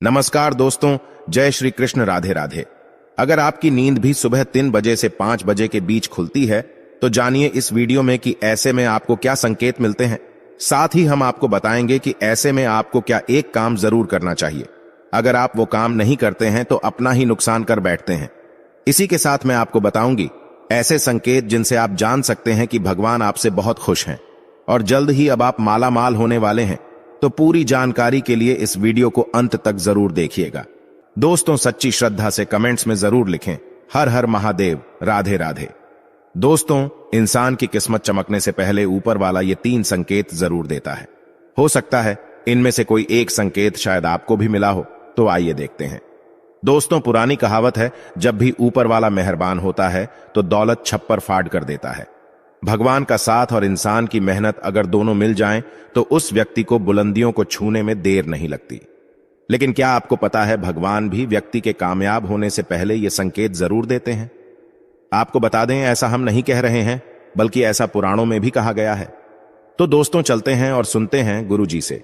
नमस्कार दोस्तों, जय श्री कृष्ण, राधे राधे। अगर आपकी नींद भी सुबह 3 बजे से 5 बजे के बीच खुलती है तो जानिए इस वीडियो में कि ऐसे में आपको क्या संकेत मिलते हैं। साथ ही हम आपको बताएंगे कि ऐसे में आपको क्या एक काम जरूर करना चाहिए। अगर आप वो काम नहीं करते हैं तो अपना ही नुकसान कर बैठते हैं। इसी के साथ मैं आपको बताऊंगी ऐसे संकेत जिनसे आप जान सकते हैं कि भगवान आपसे बहुत खुश हैं और जल्द ही अब आप माला माल होने वाले हैं। तो पूरी जानकारी के लिए इस वीडियो को अंत तक जरूर देखिएगा। दोस्तों, सच्ची श्रद्धा से कमेंट्स में जरूर लिखें हर हर महादेव, राधे राधे। दोस्तों, इंसान की किस्मत चमकने से पहले ऊपर वाला ये 3 संकेत जरूर देता है। हो सकता है इनमें से कोई एक संकेत शायद आपको भी मिला हो, तो आइए देखते हैं। दोस्तों, पुरानी कहावत है, जब भी ऊपर वाला मेहरबान होता है तो दौलत छप्पर फाड़ कर देता है। भगवान का साथ और इंसान की मेहनत अगर दोनों मिल जाएं तो उस व्यक्ति को बुलंदियों को छूने में देर नहीं लगती। लेकिन क्या आपको पता है, भगवान भी व्यक्ति के कामयाब होने से पहले ये संकेत जरूर देते हैं। आपको बता दें, ऐसा हम नहीं कह रहे हैं, बल्कि ऐसा पुराणों में भी कहा गया है। तो दोस्तों, चलते हैं और सुनते हैं गुरु जी से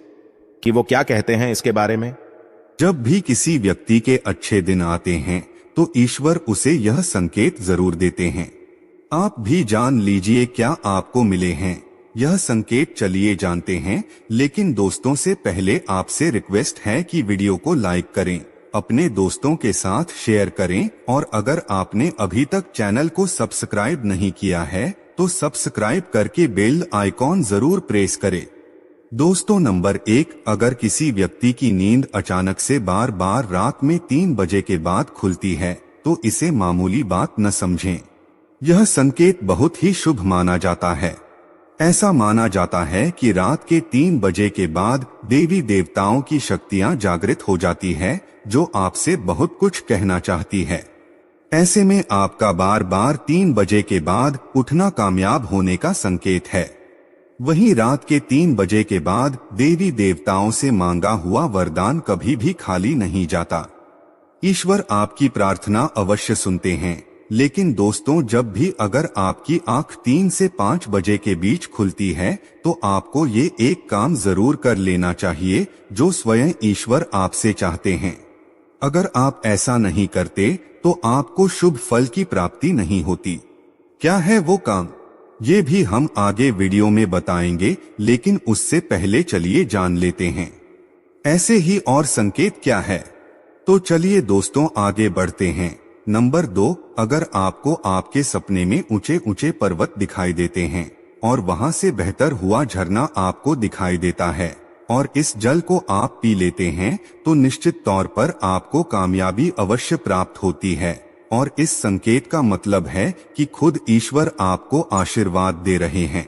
कि वो क्या कहते हैं इसके बारे में। जब भी किसी व्यक्ति के अच्छे दिन आते हैं तो ईश्वर उसे यह संकेत जरूर देते हैं। आप भी जान लीजिए क्या आपको मिले हैं यह संकेत। चलिए जानते हैं, लेकिन दोस्तों से पहले आपसे रिक्वेस्ट है कि वीडियो को लाइक करें, अपने दोस्तों के साथ शेयर करें और अगर आपने अभी तक चैनल को सब्सक्राइब नहीं किया है तो सब्सक्राइब करके बेल आइकॉन जरूर प्रेस करें। दोस्तों, नंबर 1, अगर किसी व्यक्ति की नींद अचानक से बार बार रात में 3 बजे के बाद खुलती है तो इसे मामूली बात न समझें। यह संकेत बहुत ही शुभ माना जाता है। ऐसा माना जाता है कि रात के 3 बजे के बाद देवी देवताओं की शक्तियां जागृत हो जाती है, जो आपसे बहुत कुछ कहना चाहती है। ऐसे में आपका बार बार 3 बजे के बाद उठना कामयाब होने का संकेत है। वहीं रात के 3 बजे के बाद देवी देवताओं से मांगा हुआ वरदान कभी भी खाली नहीं जाता। ईश्वर आपकी प्रार्थना अवश्य सुनते हैं। लेकिन दोस्तों, जब भी अगर आपकी आंख 3 से 5 बजे के बीच खुलती है तो आपको ये एक काम जरूर कर लेना चाहिए जो स्वयं ईश्वर आपसे चाहते हैं। अगर आप ऐसा नहीं करते तो आपको शुभ फल की प्राप्ति नहीं होती। क्या है वो काम, ये भी हम आगे वीडियो में बताएंगे, लेकिन उससे पहले चलिए जान लेते हैं ऐसे ही और संकेत क्या है। तो चलिए दोस्तों आगे बढ़ते हैं। नंबर 2, अगर आपको आपके सपने में ऊंचे ऊंचे पर्वत दिखाई देते हैं और वहां से बहतर हुआ झरना आपको दिखाई देता है और इस जल को आप पी लेते हैं तो निश्चित तौर पर आपको कामयाबी अवश्य प्राप्त होती है और इस संकेत का मतलब है कि खुद ईश्वर आपको आशीर्वाद दे रहे हैं।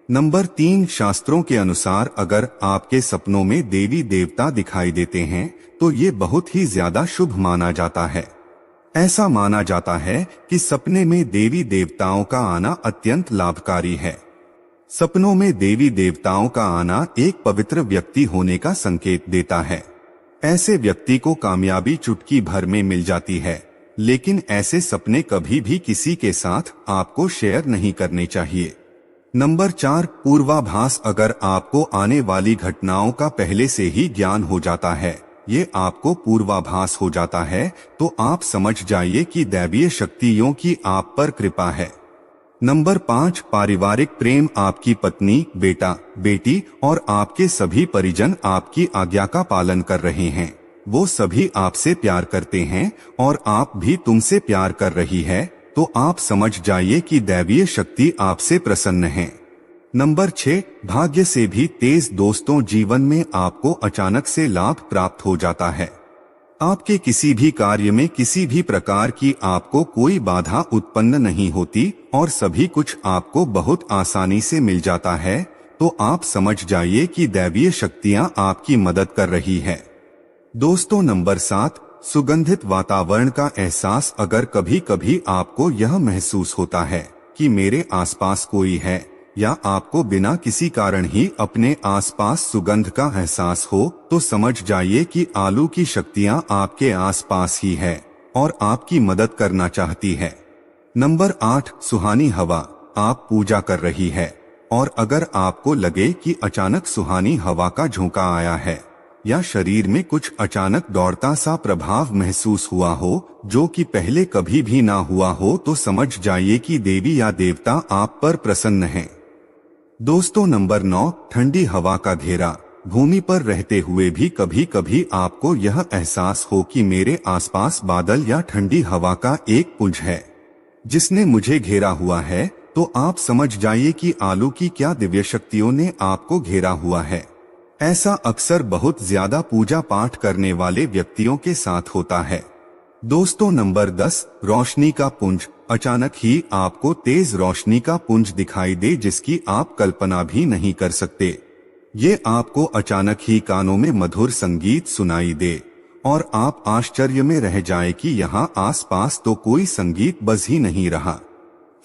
नंबर 3, शास्त्रों के अनुसार अगर आपके सपनों में देवी देवता दिखाई देते हैं तो ये बहुत ही ज्यादा शुभ माना जाता है। ऐसा माना जाता है कि सपने में देवी देवताओं का आना अत्यंत लाभकारी है। सपनों में देवी देवताओं का आना एक पवित्र व्यक्ति होने का संकेत देता है। ऐसे व्यक्ति को कामयाबी चुटकी भर में मिल जाती है, लेकिन ऐसे सपने कभी भी किसी के साथ आपको शेयर नहीं करने चाहिए। नंबर 4, पूर्वाभास अगर आपको आने वाली घटनाओं का पहले से ही ज्ञान हो जाता है, ये आपको पूर्वाभास हो जाता है तो आप समझ जाइए कि दैवीय शक्तियों की आप पर कृपा है। नंबर 5, पारिवारिक प्रेम आपकी पत्नी, बेटा, बेटी और आपके सभी परिजन आपकी आज्ञा का पालन कर रहे हैं। वो सभी आपसे प्यार करते हैं और आप भी तुमसे प्यार कर रही है, तो आप समझ जाइए कि दैवीय शक्ति आपसे प्रसन्न है। नंबर 6, भाग्य से भी तेज दोस्तों, जीवन में आपको अचानक से लाभ प्राप्त हो जाता है। आपके किसी भी कार्य में किसी भी प्रकार की आपको कोई बाधा उत्पन्न नहीं होती और सभी कुछ आपको बहुत आसानी से मिल जाता है, तो आप समझ जाइए कि दैवीय शक्तियां आपकी मदद कर रही है। दोस्तों, नंबर 7, सुगंधित वातावरण का एहसास अगर कभी कभी आपको यह महसूस होता है कि मेरे आसपास कोई है या आपको बिना किसी कारण ही अपने आसपास सुगंध का एहसास हो तो समझ जाइए कि आलू की शक्तियां आपके आसपास ही है और आपकी मदद करना चाहती है। नंबर 8, सुहानी हवा आप पूजा कर रही है और अगर आपको लगे कि अचानक सुहानी हवा का झोंका आया है या शरीर में कुछ अचानक दौड़ता सा प्रभाव महसूस हुआ हो जो कि पहले कभी भी ना हुआ हो, तो समझ जाइए कि देवी या देवता आप पर प्रसन्न हैं। दोस्तों नंबर 9, ठंडी हवा का घेरा। भूमि पर रहते हुए भी कभी कभी आपको यह एहसास हो कि मेरे आसपास बादल या ठंडी हवा का एक पुंज है जिसने मुझे घेरा हुआ है, तो आप समझ जाइए कि आलू की क्या दिव्य शक्तियों ने आपको घेरा हुआ है। ऐसा अक्सर बहुत ज्यादा पूजा पाठ करने वाले व्यक्तियों के साथ होता है। दोस्तों नंबर 10, रोशनी का पुंज। अचानक ही आपको तेज रोशनी का पुंज दिखाई दे जिसकी आप कल्पना भी नहीं कर सकते। ये आपको अचानक ही कानों में मधुर संगीत सुनाई दे और आप आश्चर्य में रह जाएं कि यहाँ आसपास तो कोई संगीत बज ही नहीं रहा,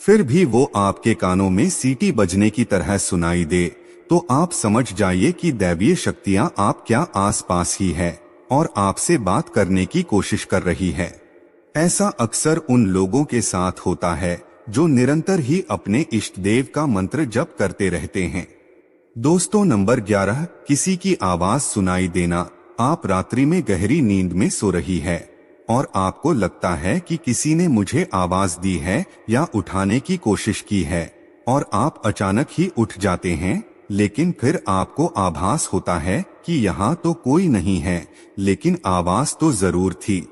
फिर भी वो आपके कानों में सीटी बजने की तरह सुनाई दे, तो आप समझ जाइए कि दैवीय शक्तियाँ आप क्या आसपास ही है और आपसे बात करने की कोशिश कर रही है। ऐसा अक्सर उन लोगों के साथ होता है जो निरंतर ही अपने इष्ट देव का मंत्र जप करते रहते हैं। दोस्तों नंबर 11, किसी की आवाज सुनाई देना। आप रात्रि में गहरी नींद में सो रही है और आपको लगता है कि किसी ने मुझे आवाज दी है या उठाने की कोशिश की है और आप अचानक ही उठ जाते हैं, लेकिन फिर आपको आभास होता है कि यहाँ तो कोई नहीं है, लेकिन आवाज तो जरूर थी।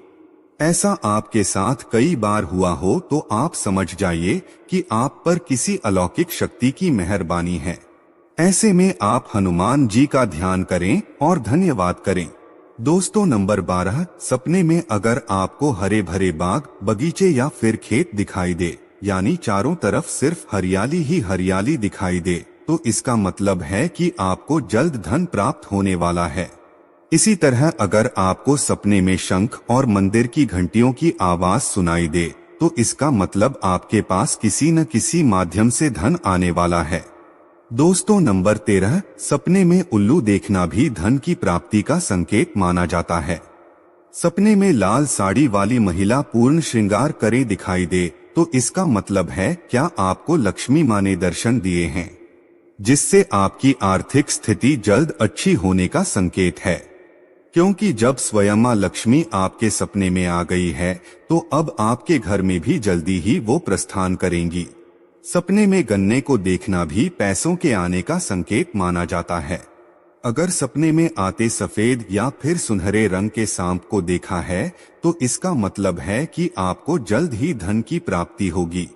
ऐसा आपके साथ कई बार हुआ हो तो आप समझ जाइए कि आप पर किसी अलौकिक शक्ति की मेहरबानी है। ऐसे में आप हनुमान जी का ध्यान करें और धन्यवाद करें। दोस्तों नंबर 12, सपने में अगर आपको हरे भरे बाग, बगीचे या फिर खेत दिखाई दे, यानी चारों तरफ सिर्फ हरियाली ही हरियाली दिखाई दे, तो इसका मतलब है कि आपको जल्द धन प्राप्त होने वाला है। इसी तरह अगर आपको सपने में शंख और मंदिर की घंटियों की आवाज सुनाई दे, तो इसका मतलब आपके पास किसी न किसी माध्यम से धन आने वाला है। दोस्तों नंबर 13, सपने में उल्लू देखना भी धन की प्राप्ति का संकेत माना जाता है। सपने में लाल साड़ी वाली महिला पूर्ण श्रृंगार करे दिखाई दे, तो इसका मतलब है क्या आपको लक्ष्मी माँ ने दर्शन दिए हैं, जिससे आपकी आर्थिक स्थिति जल्द अच्छी होने का संकेत है। क्योंकि जब स्वयं माँ लक्ष्मी आपके सपने में आ गई है, तो अब आपके घर में भी जल्दी ही वो प्रस्थान करेंगी। सपने में गन्ने को देखना भी पैसों के आने का संकेत माना जाता है। अगर सपने में आते सफेद या फिर सुनहरे रंग के सांप को देखा है, तो इसका मतलब है कि आपको जल्द ही धन की प्राप्ति होगी।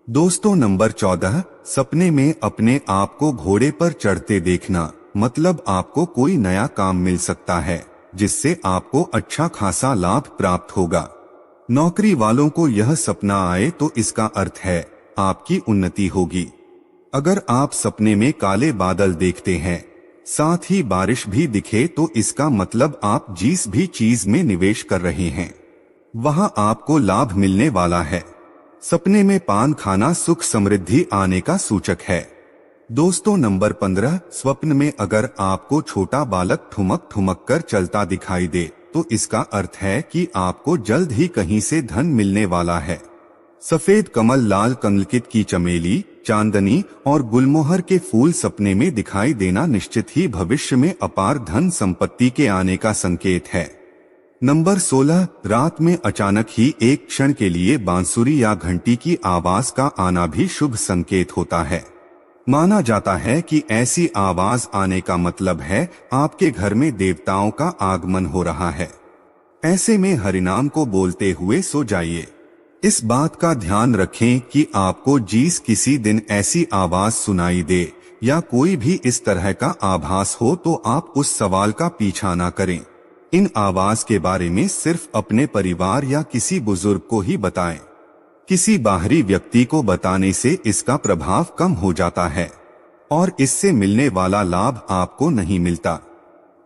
दोस्तों नंबर 14, सपने में अपने आप को घोड़े पर चढ़ते देखना, मतलब आपको कोई नया काम मिल सकता है जिससे आपको अच्छा खासा लाभ प्राप्त होगा। नौकरी वालों को यह सपना आए तो इसका अर्थ है आपकी उन्नति होगी। अगर आप सपने में काले बादल देखते हैं, साथ ही बारिश भी दिखे, तो इसका मतलब आप जिस भी चीज में निवेश कर रहे हैं वहां आपको लाभ मिलने वाला है। सपने में पान खाना सुख समृद्धि आने का सूचक है। दोस्तों नंबर 15, स्वप्न में अगर आपको छोटा बालक ठुमक ठुमक कर चलता दिखाई दे, तो इसका अर्थ है कि आपको जल्द ही कहीं से धन मिलने वाला है। सफेद कमल, लाल कमलकित की चमेली, चांदनी और गुलमोहर के फूल सपने में दिखाई देना निश्चित ही भविष्य में अपार धन संपत्ति के आने का संकेत है। नंबर 16, रात में अचानक ही एक क्षण के लिए बांसुरी या घंटी की आवाज का आना भी शुभ संकेत होता है। माना जाता है कि ऐसी आवाज आने का मतलब है आपके घर में देवताओं का आगमन हो रहा है। ऐसे में हरिनाम को बोलते हुए सो जाइए। इस बात का ध्यान रखें कि आपको जिस किसी दिन ऐसी आवाज सुनाई दे या कोई भी इस तरह का आभास हो, तो आप उस सवाल का पीछा ना करें। इन आवाज के बारे में सिर्फ अपने परिवार या किसी बुजुर्ग को ही बताएं। किसी बाहरी व्यक्ति को बताने से इसका प्रभाव कम हो जाता है और इससे मिलने वाला लाभ आपको नहीं मिलता।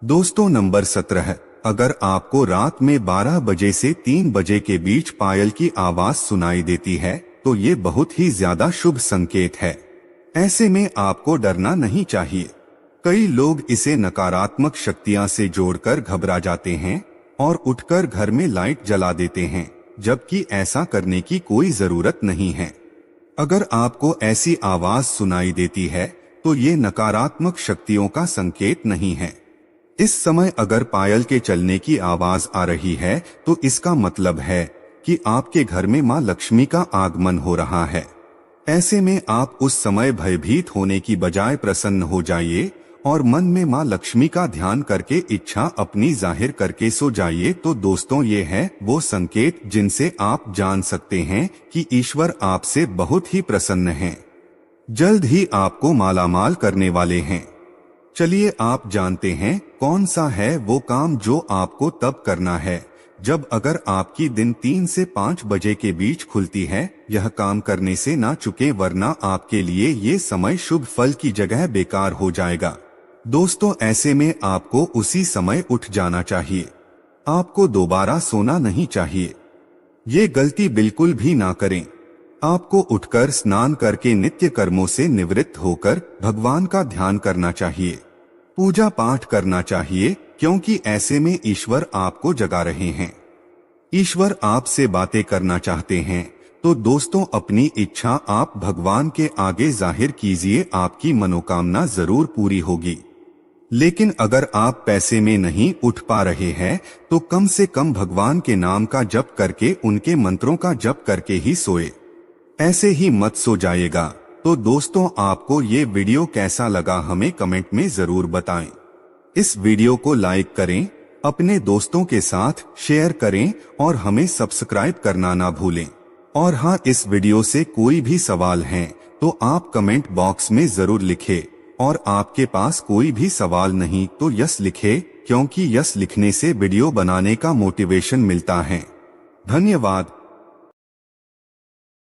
दोस्तों नंबर 17, अगर आपको रात में 12 बजे से 3 बजे के बीच पायल की आवाज सुनाई देती है, तो ये बहुत ही ज्यादा शुभ संकेत है। ऐसे में आपको डरना नहीं चाहिए। कई लोग इसे नकारात्मक शक्तियां से जोड़कर घबरा जाते हैं और उठकर घर में लाइट जला देते हैं, जबकि ऐसा करने की कोई जरूरत नहीं है। अगर आपको ऐसी आवाज सुनाई देती है, तो ये नकारात्मक शक्तियों का संकेत नहीं है। इस समय अगर पायल के चलने की आवाज आ रही है तो इसका मतलब है कि आपके घर में मां लक्ष्मी का आगमन हो रहा है। ऐसे में आप उस समय भयभीत होने की बजाय प्रसन्न हो जाइए और मन में मां लक्ष्मी का ध्यान करके इच्छा अपनी जाहिर करके सो जाइए। तो दोस्तों, ये है वो संकेत जिनसे आप जान सकते हैं कि ईश्वर आपसे बहुत ही प्रसन्न हैं। जल्द ही आपको मालामाल करने वाले हैं। चलिए आप जानते हैं कौन सा है वो काम जो आपको तब करना है जब अगर आपकी दिन 3 से 5 बजे के बीच खुलती है। यह काम करने से ना चुके, वरना आपके लिए ये समय शुभ फल की जगह बेकार हो जाएगा। दोस्तों, ऐसे में आपको उसी समय उठ जाना चाहिए। आपको दोबारा सोना नहीं चाहिए। ये गलती बिल्कुल भी ना करें। आपको उठकर स्नान करके नित्य कर्मों से निवृत्त होकर भगवान का ध्यान करना चाहिए, पूजा पाठ करना चाहिए, क्योंकि ऐसे में ईश्वर आपको जगा रहे हैं। ईश्वर आपसे बातें करना चाहते हैं। तो दोस्तों, अपनी इच्छा आप भगवान के आगे जाहिर कीजिए, आपकी मनोकामना जरूर पूरी होगी। लेकिन अगर आप पैसे में नहीं उठ पा रहे हैं तो कम से कम भगवान के नाम का जप करके, उनके मंत्रों का जप करके ही सोए। ऐसे ही मत सो जाइएगा। तो दोस्तों, आपको ये वीडियो कैसा लगा हमें कमेंट में जरूर बताएं। इस वीडियो को लाइक करें, अपने दोस्तों के साथ शेयर करें और हमें सब्सक्राइब करना ना भूलें। और हाँ, इस वीडियो से कोई भी सवाल है तो आप कमेंट बॉक्स में जरूर लिखें। और आपके पास कोई भी सवाल नहीं तो यस लिखें, क्योंकि यस लिखने से वीडियो बनाने का मोटिवेशन मिलता है। धन्यवाद।